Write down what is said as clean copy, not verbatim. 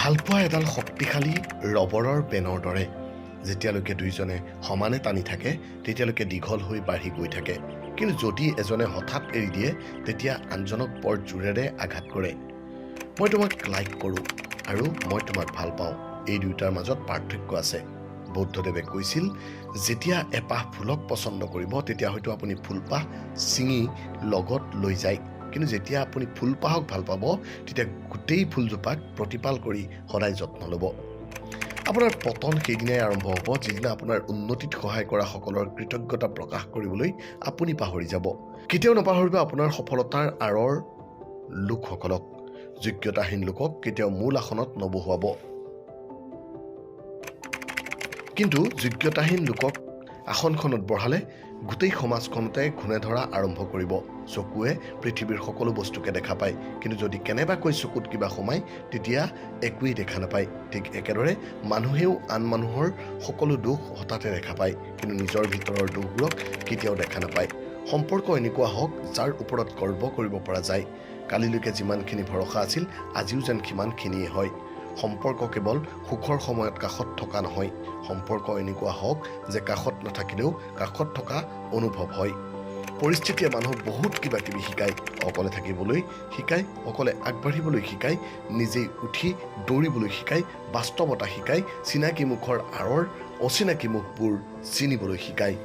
ভালপোৱা এডাল শক্তিশালী ৰবৰৰ পেনৰ দৰে যেতিয়ালৈকে দুইজনে সমানে টানি থাকে তেতিয়ালৈকে দীঘল হৈ বাঢ়ি গৈ থাকে। কিন্তু যদি এজনে হঠাৎ এৰি দিয়ে তেতিয়া আনজনক বৰ জোৰেৰে আঘাত কৰে। মই তোমাক লাইক কৰোঁ আৰু মই তোমাক ভাল পাওঁ, এই দুয়োটাৰ মাজত পাৰ্থক্য আছে। বৌদ্ধদেৱে কৈছিল, যেতিয়া এপাহ ফুলক পচন্দ কৰিব তেতিয়া হয়তো আপুনি ফুলপাহ ছিঙি লগত লৈ যায়, কিন্তু যেতিয়া আপুনি ফুলপাহক ভাল পাব তেতিয়া গোটেই ফুলজোপাক প্ৰতিপাল কৰি সদায় যত্ন ল'ব। আপোনাৰ পতন সেইদিনাই আৰম্ভ হ'ব যিদিনা আপোনাৰ উন্নতিত সহায় কৰা সকলৰ কৃতজ্ঞতা প্ৰকাশ কৰিবলৈ আপুনি পাহৰি যাব। কেতিয়াও নাপাহৰিব আপোনাৰ সফলতাৰ আঁৰৰ লোকসকলক। যোগ্যতাহীন লোকক কেতিয়াও মূল আসনত নবহুৱাব। কিন্তু যোগ্যতাহীন লোকক আসনখনত বহালে গোটেই সমাজখনতে ঘূণে ধৰা আৰম্ভ কৰিব। চকুৱে পৃথিৱীৰ সকলো বস্তুকে দেখা পায়, কিন্তু যদি কেনেবাকৈ চকুত কিবা সোমায় তেতিয়া একোৱেই দেখা নাপায়। ঠিক একেদৰে মানুহেও আন মানুহৰ সকলো দোষ হঠাতে দেখা পায়, কিন্তু নিজৰ ভিতৰৰ দোষবোৰক কেতিয়াও দেখা নাপায়। সম্পৰ্ক এনেকুৱা হওক যাৰ ওপৰত গৰ্ব কৰিব পৰা যায়। কালিলৈকে যিমানখিনি ভৰসা আছিল আজিও যেন সিমানখিনিয়ে হয়। সম্পৰ্ক কেৱল সুখৰ সময়ত কাষত থকা নহয়, সম্পৰ্ক এনেকুৱা হওক যে কাষত নাথাকিলেও কাষত থকা অনুভৱ হয়। পৰিস্থিতিয়ে মানুহক বহুত কিবা কিবি শিকায়। অকলে থাকিবলৈ শিকায়, অকলে আগবাঢ়িবলৈ শিকায়, নিজেই উঠি দৌৰিবলৈ শিকায়, বাস্তৱতা শিকায়, চিনাকি মুখৰ আঁৰৰ অচিনাকি মুখবোৰ চিনিবলৈ শিকায়।